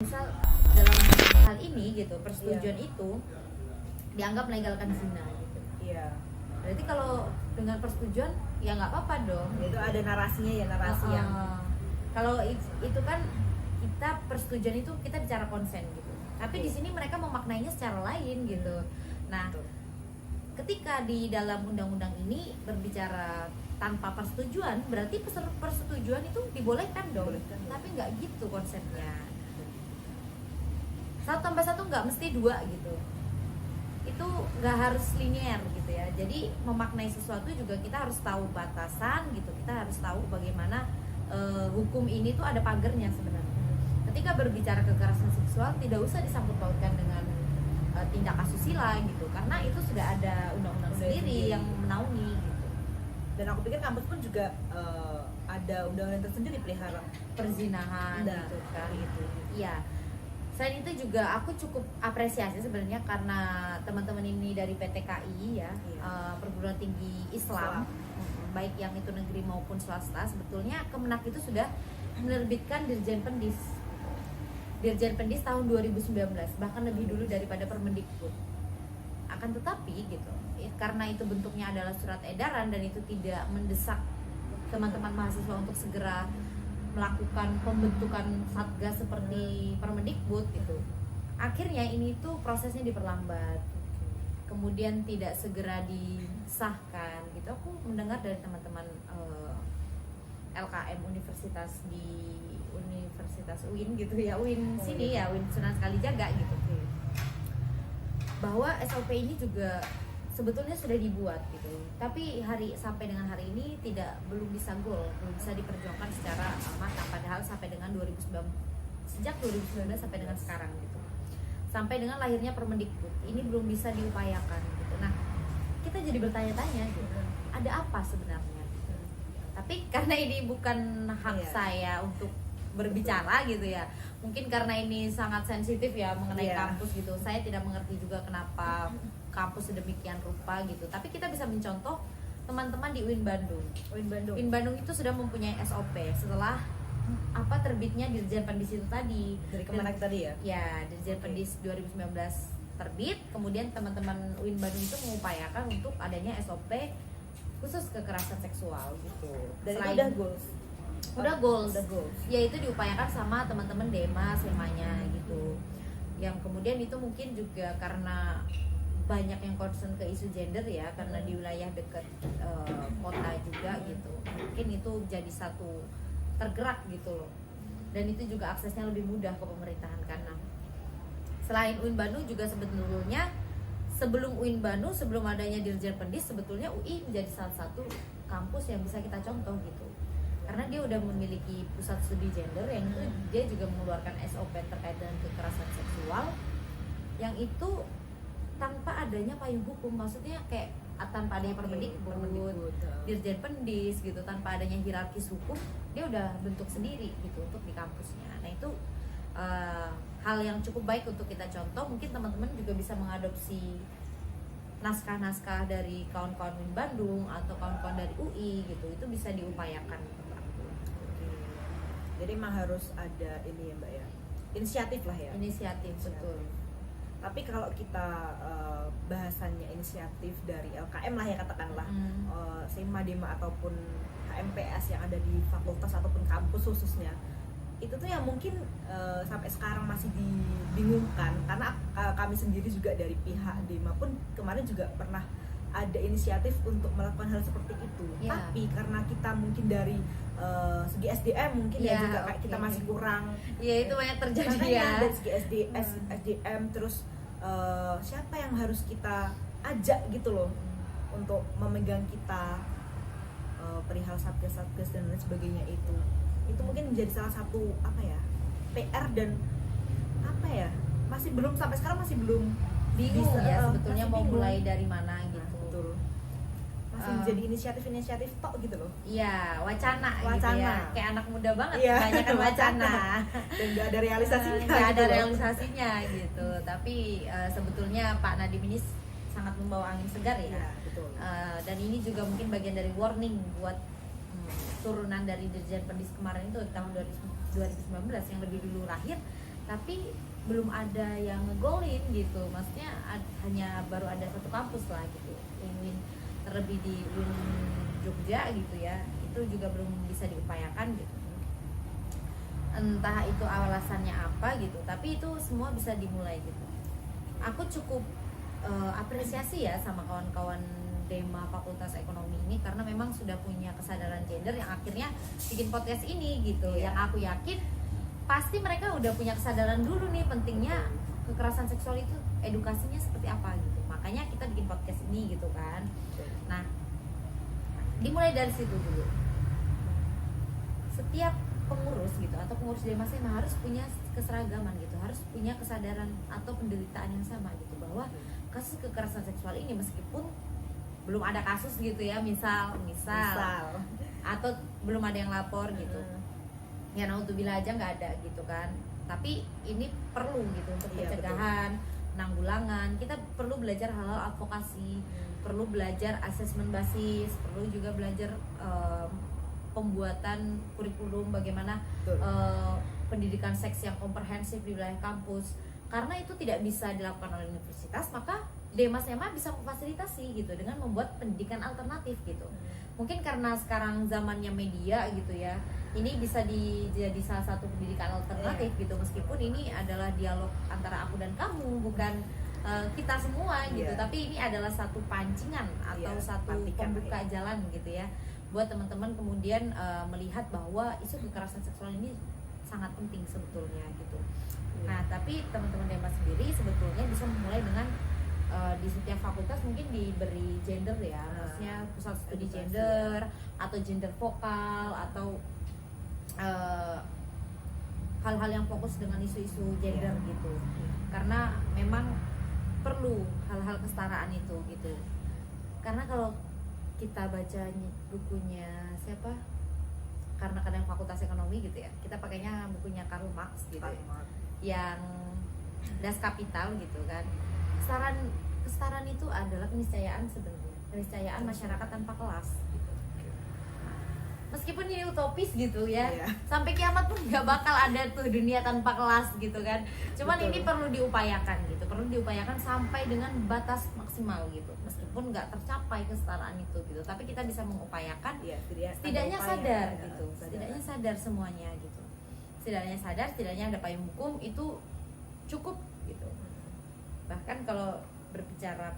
misal dalam hal ini gitu persetujuan itu dianggap melegalkan zina gitu. Iya. Berarti kalau dengan persetujuan ya nggak apa-apa dong. Itu ada narasinya ya, narasi yang kalau itu kan kita persetujuan itu kita bicara konsen gitu. Tapi di sini mereka memaknainya secara lain gitu. Nah, ketika di dalam undang-undang ini berbicara tanpa persetujuan, berarti persetujuan itu dibolehkan dong. Tapi nggak gitu konsepnya. 1+1 nggak mesti 2 gitu. Itu nggak harus linear gitu ya. Jadi memaknai sesuatu juga kita harus tahu batasan gitu. Kita harus tahu bagaimana hukum ini tuh ada pagernya sebenarnya. Ketika berbicara kekerasan seksual tidak usah disangkut pautkan dengan tindak asusila gitu, karena itu sudah ada undang-undang sendiri yang menaungi gitu. Dan aku pikir kampus pun juga ada undang-undang tersendiri perihal perzinahan gitu kan gitu. Iya. Selain itu juga aku cukup apresiasi sebenarnya karena teman-teman ini dari PTKI ya, perguruan tinggi Islam. Baik yang itu negeri maupun swasta, sebetulnya Kemenak itu sudah menerbitkan Dirjen Pendis tahun 2019, bahkan lebih dulu daripada Permendikbud. Akan tetapi gitu, karena itu bentuknya adalah surat edaran dan itu tidak mendesak teman-teman mahasiswa untuk segera melakukan pembentukan satgas seperti Permendikbud gitu. Akhirnya ini tuh prosesnya diperlambat. Kemudian tidak segera disahkan gitu. Aku mendengar dari teman-teman LKM Universitas UIN gitu ya, UIN sini ya, UIN Sunan Kalijaga gitu, bahwa SOP ini juga sebetulnya sudah dibuat gitu, tapi sampai dengan hari ini belum bisa diperjuangkan secara matang, padahal sampai dengan sejak 2019 sampai dengan sekarang gitu, sampai dengan lahirnya Permendikbud ini belum bisa diupayakan gitu. Nah, kita jadi bertanya-tanya gitu, ada apa sebenarnya? Tapi karena ini bukan hak saya untuk berbicara gitu ya, mungkin karena ini sangat sensitif ya mengenai kampus gitu, saya tidak mengerti juga kenapa kampus sedemikian rupa gitu. Tapi kita bisa mencontoh teman-teman di UIN Bandung. UIN Bandung itu sudah mempunyai SOP setelah terbitnya Dirjen Pendis itu tadi dari Kemenak tadi ya. Ya, Dirjen Pendis 2019 terbit, kemudian teman-teman UIN Bandung itu mengupayakan untuk adanya SOP khusus kekerasan seksual gitu. Dan itu udah goals. Ya itu diupayakan sama teman-teman Dema semanya gitu. Yang kemudian itu mungkin juga karena banyak yang concern ke isu gender ya, karena di wilayah dekat kota juga gitu. Mungkin itu jadi satu tergerak gitu loh. Dan itu juga aksesnya lebih mudah ke pemerintahan, karena selain UIN Bandung juga sebetulnya sebelum UIN Bandung, sebelum adanya Dirjen Pendis, sebetulnya UI menjadi salah satu kampus yang bisa kita contoh gitu. Karena dia udah memiliki pusat studi gender yang itu dia juga mengeluarkan SOP terkait dengan kekerasan seksual yang itu tanpa adanya payung hukum, maksudnya kayak tanpa adanya Permendikbud, Dirjen Pendis gitu, tanpa adanya hierarkis hukum, dia udah bentuk sendiri gitu untuk di kampusnya. Nah itu hal yang cukup baik untuk kita contoh. Mungkin teman-teman juga bisa mengadopsi naskah-naskah dari kawan-kawan UIN Bandung atau kawan-kawan dari UI gitu, itu bisa diupayakan. Jadi emang harus ada ini ya Mbak ya, inisiatif lah ya. Inisiatif. Betul. Tapi kalau kita bahasannya inisiatif dari LKM lah ya katakanlah, SEMA, DEMA ataupun HMPS yang ada di fakultas ataupun kampus khususnya, itu tuh yang mungkin sampai sekarang masih dibingungkan, karena kami sendiri juga dari pihak DEMA pun kemarin juga pernah ada inisiatif untuk melakukan hal seperti itu, tapi karena kita mungkin dari segi SDM mungkin juga kayak kita masih kurang. Itu banyak terjadi ya. Dari segi SDM terus siapa yang harus kita ajak gitu loh untuk memegang kita perihal satgas dan lain sebagainya itu mungkin menjadi salah satu PR dan masih belum sampai sekarang masih belum bingung ya sebetulnya mau mulai dari mana gitu. Betul. Masih menjadi inisiatif tok gitu loh. Iya, wacana gitu ya. Kayak anak muda banget, banyak kan wacana. Dan gak ada realisasinya. Gak ada realisasinya gitu. Tapi sebetulnya Pak Nadiem ini sangat membawa angin segar ya. Betul. Dan ini juga mungkin bagian dari warning buat turunan dari Dirjen Pendis kemarin itu tahun 2019 yang lebih dulu lahir, tapi belum ada yang ngegolin gitu, maksudnya hanya baru ada satu kampus lah gitu, Win terlebih di Win Jogja gitu ya, itu juga belum bisa diupayakan gitu, entah itu alasannya apa gitu, tapi itu semua bisa dimulai gitu. Aku cukup apresiasi ya sama kawan-kawan Dema Fakultas Ekonomi ini, karena memang sudah punya kesadaran gender yang akhirnya bikin podcast ini gitu. Yang aku yakin pasti mereka udah punya kesadaran dulu nih pentingnya kekerasan seksual itu edukasinya seperti apa gitu. Makanya kita bikin podcast ini gitu kan. Nah, dimulai dari situ dulu. Setiap pengurus gitu atau pengurus Demas memang harus punya keseragaman gitu, harus punya kesadaran atau penderitaan yang sama gitu, bahwa kasus kekerasan seksual ini meskipun belum ada kasus gitu ya, misal atau belum ada yang lapor gitu, ya naudzubillah aja nggak ada gitu kan, tapi ini perlu gitu untuk pencegahan, penanggulangan. Kita perlu belajar hal-hal advokasi, perlu belajar asesmen basis, perlu juga belajar pembuatan kurikulum bagaimana pendidikan seks yang komprehensif di wilayah kampus. Karena itu tidak bisa dilakukan oleh universitas, maka Demas-Ema bisa memfasilitasi gitu dengan membuat pendidikan alternatif gitu. Mungkin karena sekarang zamannya media gitu ya, ini bisa jadi salah satu pendidikan alternatif gitu, meskipun ini adalah dialog antara aku dan kamu, bukan kita semua gitu, tapi ini adalah satu pancingan atau satu pembuka jalan gitu ya, buat teman-teman kemudian melihat bahwa isu kekerasan seksual ini sangat penting sebetulnya gitu. Nah, tapi teman-teman Demas sendiri sebetulnya bisa memulai dengan di setiap fakultas mungkin diberi gender ya, maksudnya pusat studi gender atau gender vokal atau hal-hal yang fokus dengan isu-isu gender gitu, karena memang perlu hal-hal kesetaraan itu gitu. Karena kalau kita baca bukunya siapa, karena kadang fakultas ekonomi gitu ya, kita pakainya bukunya Karl Marx gitu ya, yang Das Kapital gitu kan. Kesetaraan itu adalah keniscayaan sebenarnya, keniscayaan masyarakat tanpa kelas gitu. Meskipun ini utopis gitu ya, sampai kiamat pun nggak bakal ada tuh dunia tanpa kelas gitu kan. Cuman ini perlu diupayakan gitu, perlu diupayakan sampai dengan batas maksimal gitu. Meskipun nggak tercapai kesetaraan itu gitu, tapi kita bisa mengupayakan, setidaknya sadar gitu, setidaknya sadar semuanya gitu. Setidaknya sadar, setidaknya ada payung hukum itu cukup gitu. Bahkan kalau berbicara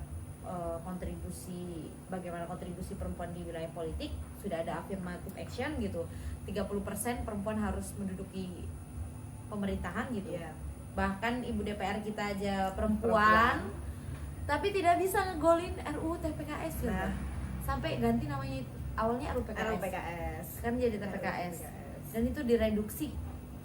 kontribusi, bagaimana kontribusi perempuan di wilayah politik, sudah ada affirmative action gitu, 30% perempuan harus menduduki pemerintahan gitu. Bahkan ibu DPR kita aja perempuan. Tapi tidak bisa ngegolin RUU TPKS gitu. Sampai ganti namanya, awalnya RUU PKS. Sekarang jadi TPKS. Dan itu direduksi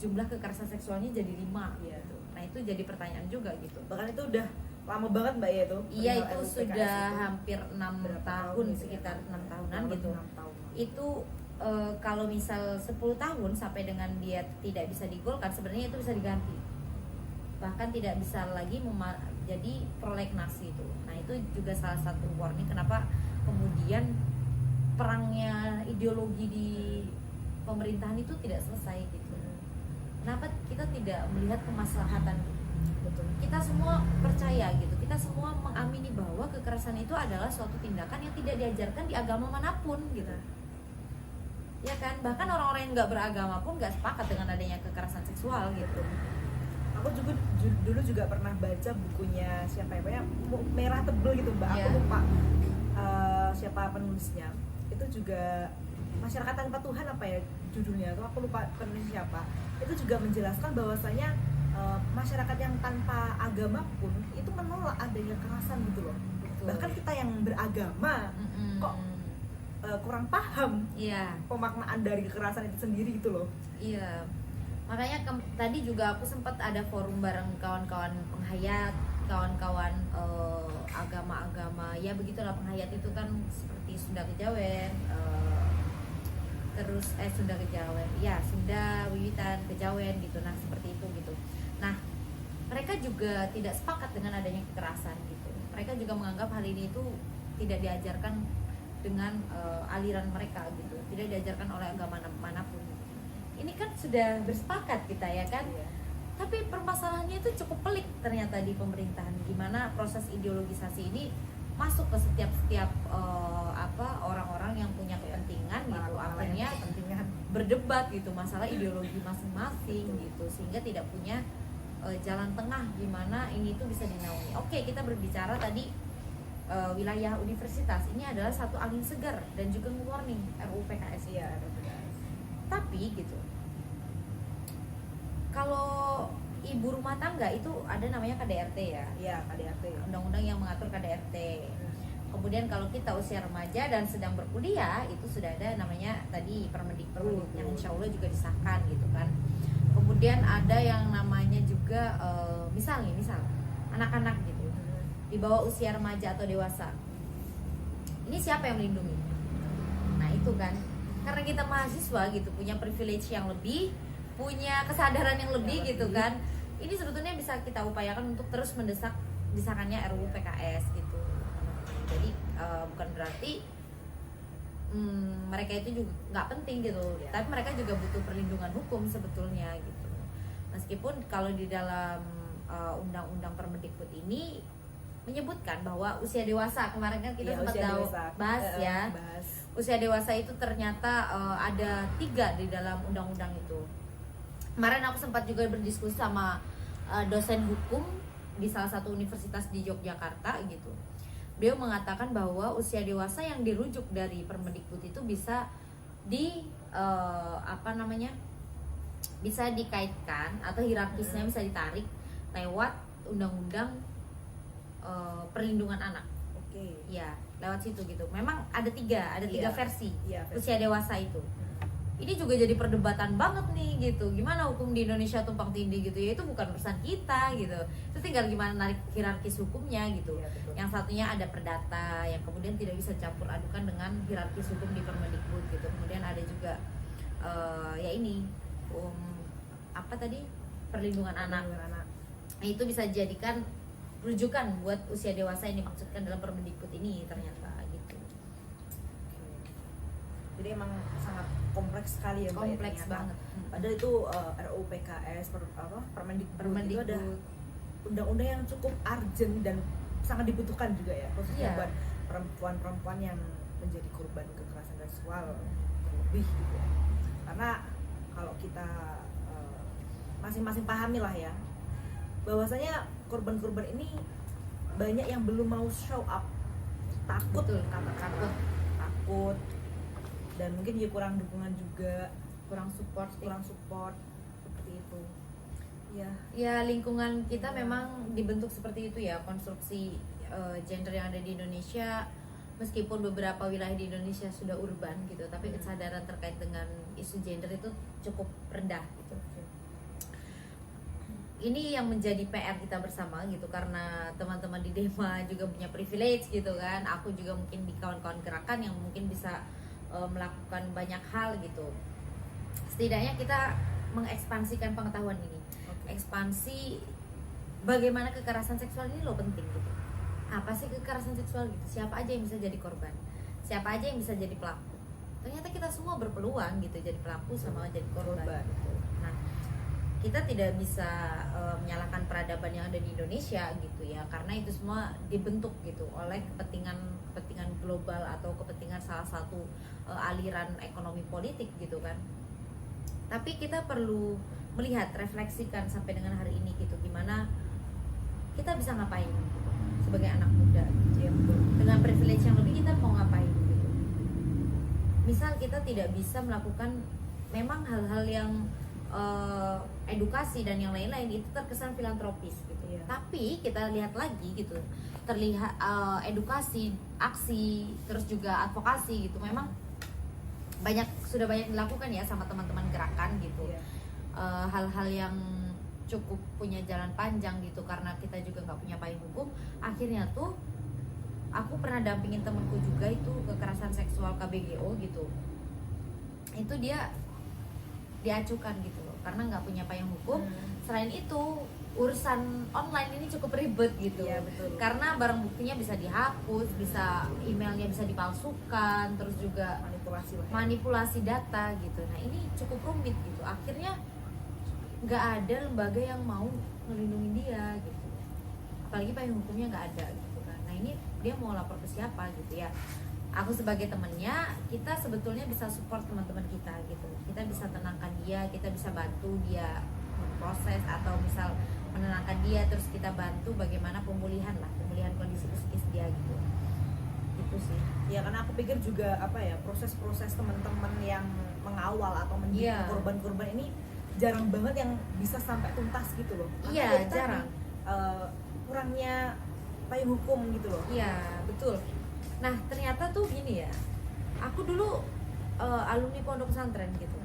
jumlah kekerasan seksualnya jadi 5 gitu. Nah, itu jadi pertanyaan juga gitu. Bahkan itu udah lama banget Mbak ya itu. Iya, itu sudah hampir 6 tahun, sekitar 6 tahunan gitu. Itu kalau misal 10 tahun sampai dengan dia tidak bisa digolkan, sebenarnya itu bisa diganti. Bahkan tidak bisa lagi jadi prolegnas itu. Nah, itu juga salah satu warning kenapa kemudian perangnya ideologi di pemerintahan itu tidak selesai gitu. Kenapa kita tidak melihat kemaslahatan? Kita semua percaya gitu, kita semua mengamini bahwa kekerasan itu adalah suatu tindakan yang tidak diajarkan di agama manapun gitu. Ya kan, bahkan orang-orang yang nggak beragama pun nggak sepakat dengan adanya kekerasan seksual gitu. Aku juga dulu juga pernah baca bukunya siapa ya, merah tebel gitu Mbak, aku lupa siapa penulisnya. Itu juga Masyarakat Tanpa Tuhan apa ya judulnya, tuh aku lupa penulis siapa. Itu juga menjelaskan bahwasanya masyarakat yang tanpa agama pun itu menolak adanya kekerasan gitu loh. Bahkan kita yang beragama kok kurang paham pemaknaan dari kekerasan itu sendiri gitu loh. Iya, makanya tadi juga aku sempat ada forum bareng kawan-kawan penghayat, kawan-kawan agama-agama, ya begitulah penghayat itu kan, seperti Sunda Kejawen, terus Sunda Kejawen, ya Sunda Wiwitan Kejawen gitu. Nah, seperti itu gitu. Nah, mereka juga tidak sepakat dengan adanya kekerasan gitu. Mereka juga menganggap hal ini itu tidak diajarkan dengan aliran mereka gitu, tidak diajarkan oleh agama manapun. Ini kan sudah bersepakat kita ya kan, Tapi permasalahannya itu cukup pelik ternyata di pemerintahan, gimana proses ideologisasi ini masuk ke setiap orang-orang yang punya kepentingan gitu, akhirnya berdebat gitu masalah ideologi masing-masing gitu, sehingga tidak punya jalan tengah gimana ini tuh bisa dinaungi. Oke, kita berbicara tadi wilayah universitas ini adalah satu angin segar dan juga warning RUU PKS ya. Tapi gitu, kalau ibu rumah tangga itu ada namanya KDRT ya. Iya, KDRT. Undang-undang yang mengatur KDRT. Kemudian kalau kita usia remaja dan sedang berkuliah itu sudah ada namanya tadi Permendikbud yang insya Allah juga disahkan gitu kan. Kemudian ada yang namanya juga misal anak-anak gitu di bawah usia remaja atau dewasa. Ini siapa yang melindungi? Nah itu kan, karena kita mahasiswa gitu punya privilege yang lebih, punya kesadaran yang lebih gitu kan. Ini sebetulnya bisa kita upayakan untuk terus mendesak disahkannya RUU PKS gitu. Jadi bukan berarti mereka itu juga nggak penting gitu, tapi mereka juga butuh perlindungan hukum sebetulnya gitu. Meskipun kalau di dalam undang-undang Permendikbud ini menyebutkan bahwa usia dewasa, kemarin kan kita sempat bahas ya, usia dewasa itu ternyata ada 3 di dalam undang-undang itu. Kemarin aku sempat juga berdiskusi sama dosen hukum di salah satu universitas di Yogyakarta gitu. Beliau mengatakan bahwa usia dewasa yang dirujuk dari Permendikbud itu bisa bisa dikaitkan atau hierarkisnya bisa ditarik lewat undang-undang perlindungan anak. Oke. Ya, lewat situ gitu. Memang ada tiga versi usia dewasa itu. Ini juga jadi perdebatan banget nih gitu. Gimana hukum di Indonesia tumpang tindih gitu ya, itu bukan urusan kita gitu. Itu tinggal gimana narik hierarkis hukumnya gitu. Ya, yang satunya ada perdata yang kemudian tidak bisa campur adukan dengan hierarkis hukum di Permendikbud gitu. Kemudian ada juga perlindungan anak. Nah, itu bisa dijadikan rujukan buat usia dewasa yang dimaksudkan dalam Permendikbud ini ternyata gitu. Jadi emang sangat kompleks sekali ya Mbak. Kompleks banget. Padahal itu RUU PKS Permendikbud itu ada undang-undang yang cukup urgent dan sangat dibutuhkan juga ya, khususnya buat perempuan-perempuan yang menjadi korban kekerasan seksual lebih gitu ya. Karena kalau kita masing-masing pahami lah ya, bahwasanya korban-korban ini banyak yang belum mau show up, takut, takut, dan mungkin juga kurang dukungan juga, kurang support seperti itu. Ya lingkungan kita memang dibentuk seperti itu ya, konstruksi gender yang ada di Indonesia. Meskipun beberapa wilayah di Indonesia sudah urban gitu, tapi kesadaran terkait dengan isu gender itu cukup rendah gitu. Ini yang menjadi PR kita bersama gitu, karena teman-teman di Dema juga punya privilege gitu kan. Aku juga mungkin di kawan-kawan gerakan yang mungkin bisa melakukan banyak hal gitu. Setidaknya kita mengekspansikan pengetahuan ini. Ekspansi bagaimana kekerasan seksual ini loh penting gitu. Apa sih kekerasan seksual gitu? Siapa aja yang bisa jadi korban? Siapa aja yang bisa jadi pelaku? Ternyata kita semua berpeluang gitu jadi pelaku sama jadi korban. Gitu. Nah, kita tidak bisa menyalahkan peradaban yang ada di Indonesia gitu ya, karena itu semua dibentuk gitu oleh kepentingan global atau kepentingan salah satu aliran ekonomi politik gitu kan. Tapi kita perlu melihat, refleksikan sampai dengan hari ini gitu, gimana kita bisa ngapain gitu, sebagai anak muda gitu ya, dengan privilege yang lebih kita mau ngapain gitu. Misal kita tidak bisa melakukan memang hal-hal yang edukasi dan yang lain-lain itu terkesan filantropis gitu ya. Tapi kita lihat lagi gitu, terlihat edukasi, aksi, terus juga advokasi gitu, memang sudah banyak dilakukan ya sama teman-teman gerakan gitu. Hal-hal yang cukup punya jalan panjang gitu, karena kita juga nggak punya payung hukum. Akhirnya tuh aku pernah dampingin temenku juga itu kekerasan seksual KBGO gitu, itu dia diacukan gitu loh, karena nggak punya payung hukum. Selain itu urusan online ini cukup ribet gitu ya, betul. Karena barang buktinya bisa dihapus, bisa emailnya bisa dipalsukan, terus juga manipulasi data gitu. Nah ini cukup rumit gitu. Akhirnya nggak ada lembaga yang mau ngelindungin dia gitu, apalagi payung hukumnya nggak ada gitu kan. Nah ini dia mau lapor ke siapa gitu ya. Aku sebagai temennya, kita sebetulnya bisa support teman-teman kita gitu, kita bisa tenangkan dia, kita bisa bantu dia proses, atau misal menenangkan dia, terus kita bantu bagaimana pemulihan kondisi psikis dia gitu. Itu sih Ya karena aku pikir juga apa ya, proses-proses teman-teman yang mengawal atau mendidik Iya. korban-korban ini jarang banget yang bisa sampai tuntas gitu loh. Karena Iya, ya itu tadi, jarang. kurangnya payung hukum gitu loh. iya betul. Nah ternyata tuh gini ya, aku dulu alumni pondok pesantren gitu.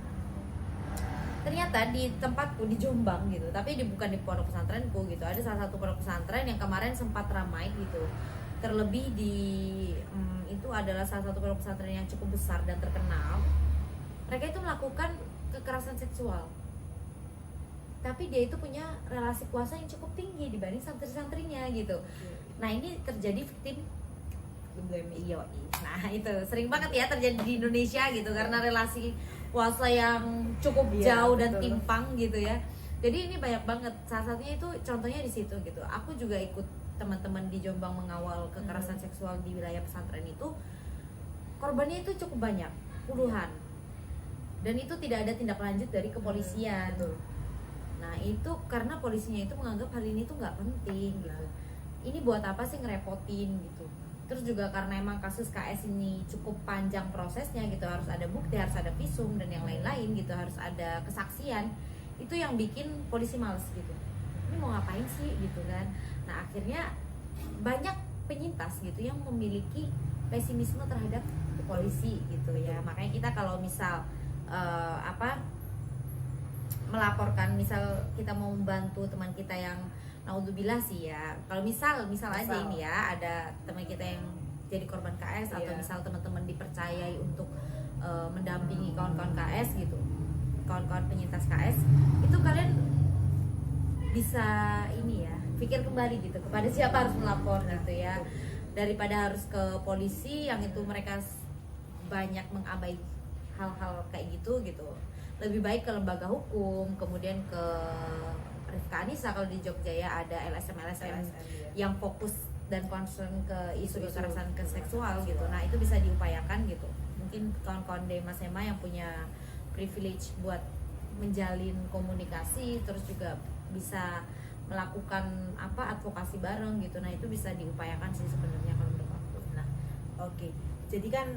Ternyata di tempatku di Jombang gitu, tapi bukan di pondok pesantrenku gitu, ada salah satu pondok pesantren yang kemarin sempat ramai gitu. Terlebih di itu adalah salah satu pondok pesantren yang cukup besar dan terkenal. Mereka itu melakukan kekerasan seksual, tapi dia itu punya relasi kuasa yang cukup tinggi dibanding santri-santrinya gitu. Nah ini terjadi victim blaming. Nah itu sering banget ya terjadi di Indonesia gitu, karena relasi kuasa yang cukup jauh dan betul. timpang gitu ya. Jadi ini banyak banget. Salah satunya itu contohnya di situ gitu. Aku juga ikut teman-teman di Jombang mengawal kekerasan seksual di wilayah pesantren itu. Korbannya itu cukup banyak, puluhan. Dan itu tidak ada tindak lanjut dari kepolisian. Betul. Nah itu karena polisinya itu menganggap hal ini tuh nggak penting gitu. Ini buat apa sih ngerepotin gitu. Terus juga karena emang kasus KS ini cukup panjang prosesnya gitu, harus ada bukti, harus ada visum dan yang lain-lain gitu, harus ada kesaksian. Itu yang bikin polisi males gitu. Ini mau ngapain sih gitu kan. Nah akhirnya banyak penyintas gitu yang memiliki pesimisme terhadap polisi gitu ya. Makanya kita kalau misal melaporkan, misal kita mau membantu teman kita yang naudzubillah sih ya, kalau misal aja ini ya, ada teman kita yang jadi korban KS atau misal teman-teman dipercayai untuk mendampingi kawan-kawan KS gitu, kawan-kawan penyintas KS, itu kalian bisa ini ya, pikir kembali gitu kepada siapa harus melapor gitu ya, daripada harus ke polisi yang itu mereka banyak mengabaikan hal-hal kayak gitu. Lebih baik ke lembaga hukum, kemudian ke Rifka Anissa kalau di Jogja ya, ada LSM yang fokus dan concern ke isu kekerasan seksual gitu. Nah itu bisa diupayakan gitu. Mungkin kawan-kawan Dema Sema yang punya privilege buat menjalin komunikasi, terus juga bisa melakukan advokasi bareng gitu. Nah itu bisa diupayakan sih sebenarnya kalau menurut aku. Nah oke. Jadi kan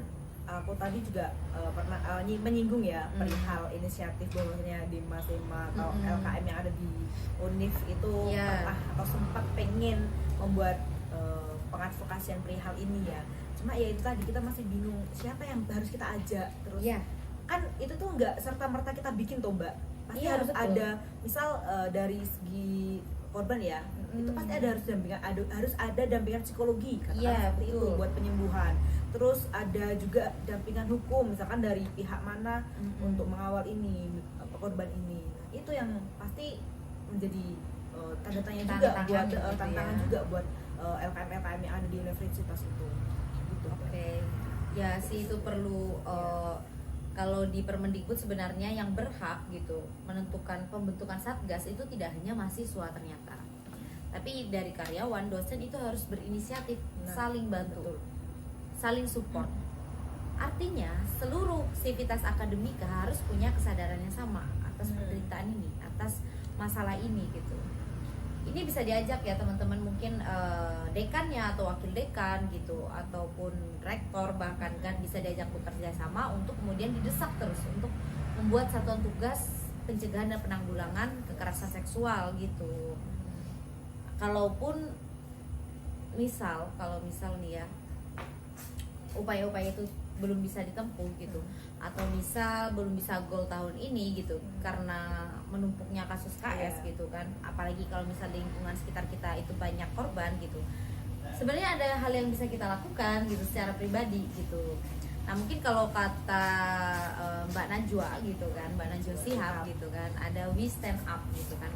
aku tadi juga pernah menyinggung ya perihal inisiatif bahwasanya di Masema atau LKM yang ada di UNIF itu pernah atau sempat pengen membuat pengadvokasian perihal ini ya. Cuma ya itu tadi, kita masih bingung siapa yang harus kita ajak. Terus kan itu tuh nggak serta merta kita bikin tuh Mbak, pasti harus betul. Ada misal dari segi korban ya, itu pasti harus ada dampingan psikologi seperti itu buat penyembuhan. Terus ada juga dampingan hukum, misalkan dari pihak mana untuk mengawal ini korban ini. Nah, itu yang pasti menjadi tanda tanya juga buat tantangan juga buat LKM yang ada di universitas itu. Gitu. Oke. Ya sih itu perlu kalau di Permendikbud sebenarnya yang berhak gitu menentukan pembentukan satgas itu tidak hanya mahasiswa ternyata, tapi dari karyawan, dosen itu harus berinisiatif, saling bantu, saling support. Artinya seluruh sivitas akademika harus punya kesadaran yang sama atas penderitaan ini, atas masalah ini gitu. Ini bisa diajak ya teman-teman, mungkin dekannya atau wakil dekan gitu, ataupun rektor bahkan kan bisa diajak bekerja sama untuk kemudian didesak terus untuk membuat satuan tugas pencegahan dan penanggulangan kekerasan seksual gitu. Kalaupun kalau misal nih ya, upaya-upaya itu belum bisa ditempuh gitu, atau misal belum bisa goal tahun ini gitu karena menumpuknya kasus KS gitu kan, apalagi kalau misal di lingkungan sekitar kita itu banyak korban gitu, sebenarnya ada hal yang bisa kita lakukan gitu secara pribadi gitu. Nah mungkin kalau kata Mbak Najwa gitu kan, Mbak Najwa Shihab gitu kan, ada we stand up gitu kan,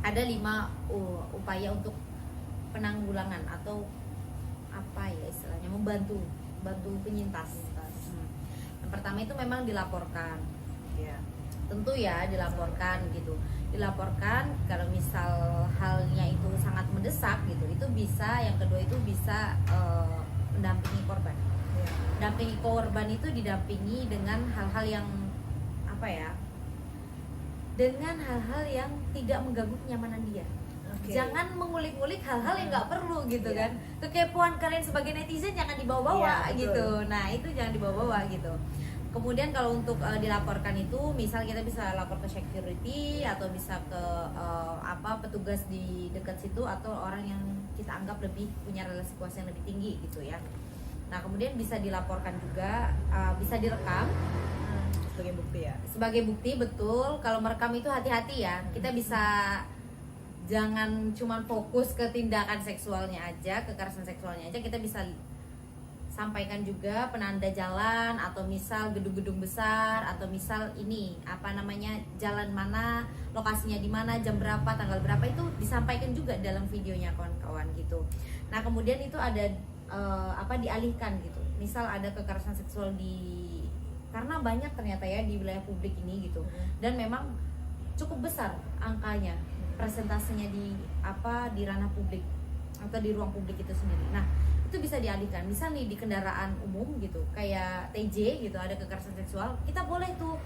ada 5 upaya untuk penanggulangan atau apa ya istilahnya, membantu penyintas. Yang pertama itu memang dilaporkan, tentu ya dilaporkan gitu. dilaporkan. Kalau misal halnya itu sangat mendesak gitu, itu bisa, yang kedua itu bisa mendampingi korban. Dampingi korban itu didampingi dengan hal-hal yang apa ya, dengan hal-hal yang tidak mengganggu kenyamanan dia. Jangan mengulik-ngulik hal-hal yang nggak perlu gitu kan. Kekepoan kalian sebagai netizen jangan dibawa-bawa gitu. Nah itu jangan dibawa-bawa gitu. Kemudian kalau untuk dilaporkan itu, misal kita bisa lapor ke security atau bisa ke petugas di dekat situ, atau orang yang kita anggap lebih punya relasi kuasa yang lebih tinggi gitu ya. Nah kemudian bisa dilaporkan juga, bisa direkam sebagai bukti ya. Sebagai bukti, betul. Kalau merekam itu hati-hati ya. Kita bisa jangan cuman fokus ke tindakan seksualnya aja, kekerasan seksualnya aja. Kita bisa sampaikan juga penanda jalan, atau misal gedung-gedung besar, atau misal ini jalan mana, lokasinya di mana, jam berapa, tanggal berapa, itu disampaikan juga dalam videonya kawan-kawan gitu. Nah kemudian itu ada dialihkan gitu. Misal ada kekerasan seksual karena banyak ternyata ya di wilayah publik ini gitu, dan memang cukup besar angkanya, presentasinya di ranah publik atau di ruang publik itu sendiri. Nah itu bisa dialihkan, misal nih di kendaraan umum gitu, kayak TJ gitu, ada kekerasan seksual, kita boleh tuh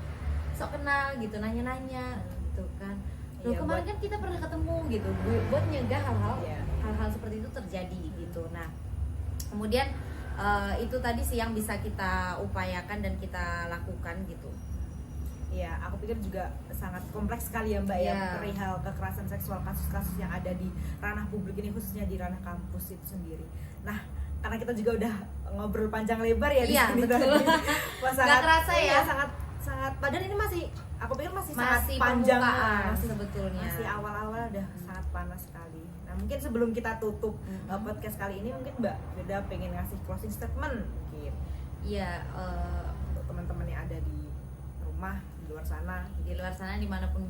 sok kenal gitu, nanya-nanya gitu kan. Loh kemarin kan kita pernah ketemu gitu, buat nyegah hal-hal seperti itu terjadi gitu. Nah kemudian itu tadi sih yang bisa kita upayakan dan kita lakukan gitu. Ya, aku pikir juga sangat kompleks sekali ya Mbak ya, perihal kekerasan seksual, kasus-kasus yang ada di ranah publik ini, khususnya di ranah kampus itu sendiri. Nah, karena kita juga udah ngobrol panjang lebar ya di sini betul. Nggak kerasa ya. Sangat padahal ini aku pikir masih sangat panjang, sebetulnya. Masih awal-awal udah sangat panas sekali. Nah, mungkin sebelum kita tutup podcast kali ini, mungkin Mbak Firda pengen ngasih closing statement mungkin. Iya, untuk teman-teman yang ada di rumah, di luar sana dimanapun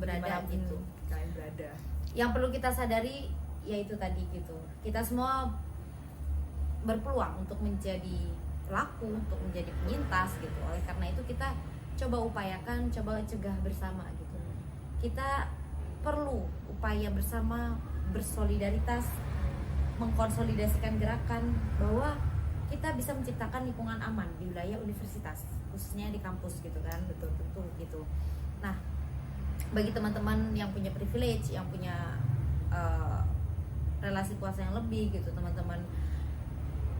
gitu kalian berada. Yang perlu kita sadari yaitu tadi gitu, kita semua berpeluang untuk menjadi pelaku, untuk menjadi penyintas gitu. Oleh karena itu kita coba upayakan, coba cegah bersama gitu. Kita perlu upaya bersama, bersolidaritas, mengkonsolidasikan gerakan bahwa kita bisa menciptakan lingkungan aman di wilayah universitas, khususnya di kampus gitu kan. Betul gitu. Nah bagi teman-teman yang punya privilege, yang punya relasi kuasa yang lebih gitu, teman-teman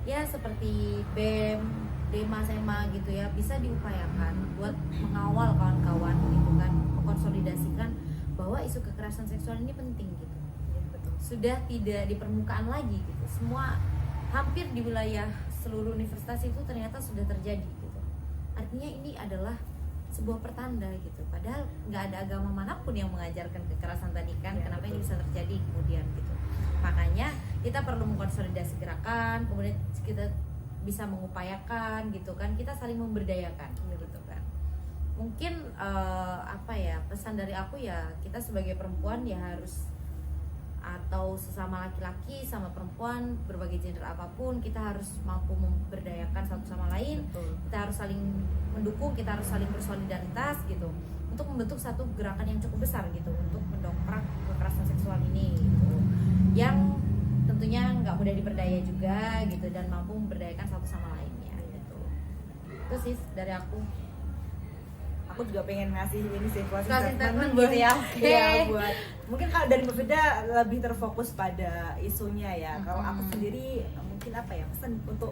ya seperti BEM, DEMA, SEMA gitu ya, bisa diupayakan buat mengawal kawan-kawan gitu kan, mengkonsolidasikan bahwa isu kekerasan seksual ini penting gitu ya, betul. Sudah tidak di permukaan lagi gitu, semua hampir di wilayah seluruh universitas itu ternyata sudah terjadi gitu. Artinya ini adalah sebuah pertanda gitu, padahal nggak ada agama manapun yang mengajarkan kekerasan tadi kan ya, kenapa betul. Ini bisa terjadi kemudian gitu. Makanya kita perlu mengkonsolidasi gerakan, kemudian kita bisa mengupayakan gitu kan, kita saling memberdayakan gitu kan. Mungkin pesan dari aku ya, kita sebagai perempuan ya harus, atau sesama laki-laki sama perempuan berbagai gender apapun, kita harus mampu memberdayakan satu sama lain. Betul. Kita harus saling mendukung, kita harus saling bersolidaritas gitu, untuk membentuk satu gerakan yang cukup besar gitu, untuk mendongkrak kekerasan seksual ini gitu, yang tentunya nggak mudah diperdaya juga gitu, dan mampu memberdayakan satu sama lainnya gitu. Itu sih dari aku. Aku juga pengen ngasih ini sih closing statement gitu ya. Ya, buat mungkin kalau dari Mbak Firda lebih terfokus pada isunya ya. Kalau aku sendiri mungkin pesan untuk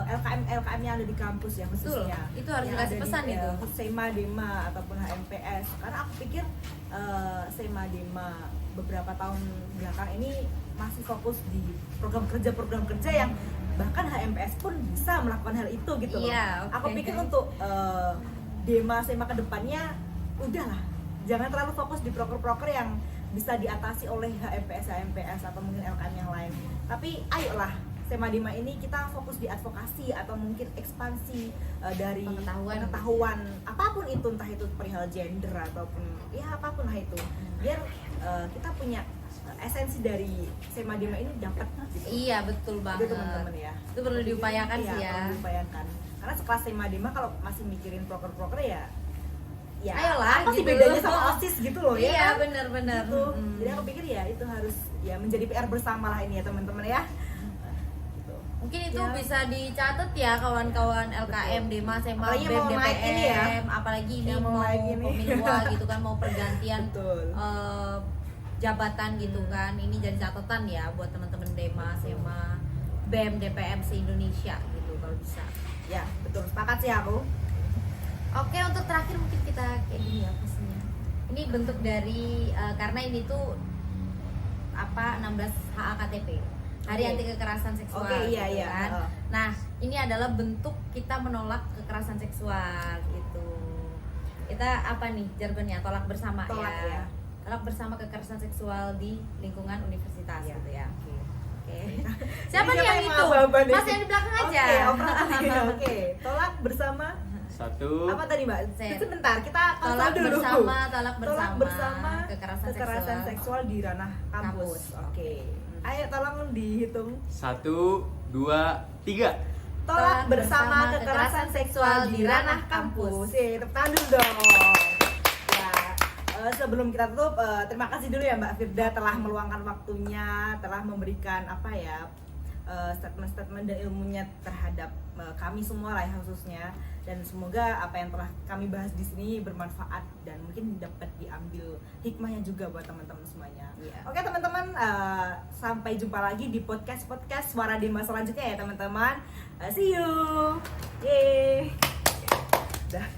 LKM yang ada di kampus ya, khususnya. Betul, itu harus dikasih pesan itu. SEMA, DEMA ataupun HMPS. Karena aku pikir SEMA, DEMA beberapa tahun belakangan ini masih fokus di program kerja yang bahkan HMPS pun bisa melakukan hal itu gitu loh. Okay. Aku pikir untuk DEMA, SEMA ke depannya udahlah, jangan terlalu fokus di proker-proker yang bisa diatasi oleh HMPS atau mungkin LKM yang lain. Tapi ayolah, SEMA DEMA ini kita fokus di advokasi atau mungkin ekspansi dari pengetahuan apapun itu, entah itu perihal gender ataupun ya apapun lah itu, biar kita punya esensi dari SEMA DEMA ini dapat gitu. Iya, betul banget. Itu teman-teman ya. Itu perlu diupayakan sih ya. Perlu diupayakan. Karena sekelas SEMA DEMA kalau masih mikirin proker-proker ya ya ayolah apa sih gitu. bedanya sama OSIS gitu loh ya Iya, kan? benar-benar. Gitu. Jadi aku pikir ya itu harus ya menjadi PR bersama lah ini ya teman-teman ya. Gitu. Mungkin itu Ya. bisa dicatat ya kawan-kawan LKM, Dema, SMA, Apalagi BEM, mau naik ini ya. DPM, apalagi ini Yang mau mau naik ini. peminwa gitu kan, mau pergantian Betul. jabatan gitu kan. Ini jadi catatan ya buat teman-teman Dema, SMA, BEM, DPM se-Indonesia gitu kalau bisa. Ya, betul. Sepakat sih aku. Oke, untuk terakhir mungkin kita kayak gini ya pastinya. Ini bentuk dari karena ini tuh 16 HAKTP. Hari Oke. Anti Kekerasan Seksual. Oke, iya, gitu iya. kan. Heeh. Nah, ini adalah bentuk kita menolak kekerasan seksual gitu. Kita apa nih jargonnya? Tolak bersama Tolak, ya. Tolak bersama kekerasan seksual di lingkungan universitas Iya. gitu ya. Oke. Oke. Siapa Ini nih yang mau itu? aba-aba nih? Mas yang di belakang aja. Oke, operator. Oke. Tolak bersama 1, apa tadi Mbak? Set. Sebentar, kita Tolak konsol dulu. bersama, Tolak bersama kekerasan seksual di ranah kampus. Oke. Ayo tolong dihitung. 1, 2, 3. Tolak bersama kekerasan seksual di ranah kampus. Tepuk tangan dulu dong. Ya, sebelum kita tutup, terima kasih dulu ya Mbak Firda telah meluangkan waktunya, telah memberikan apa ya statement-statement dan ilmunya terhadap kami semua lah ya khususnya. Dan semoga apa yang telah kami bahas di sini bermanfaat dan mungkin dapat diambil hikmahnya juga buat teman-teman semuanya. Iya. Oke teman-teman, sampai jumpa lagi di podcast Suara Dema selanjutnya ya teman-teman. See you. Yeay. Dah.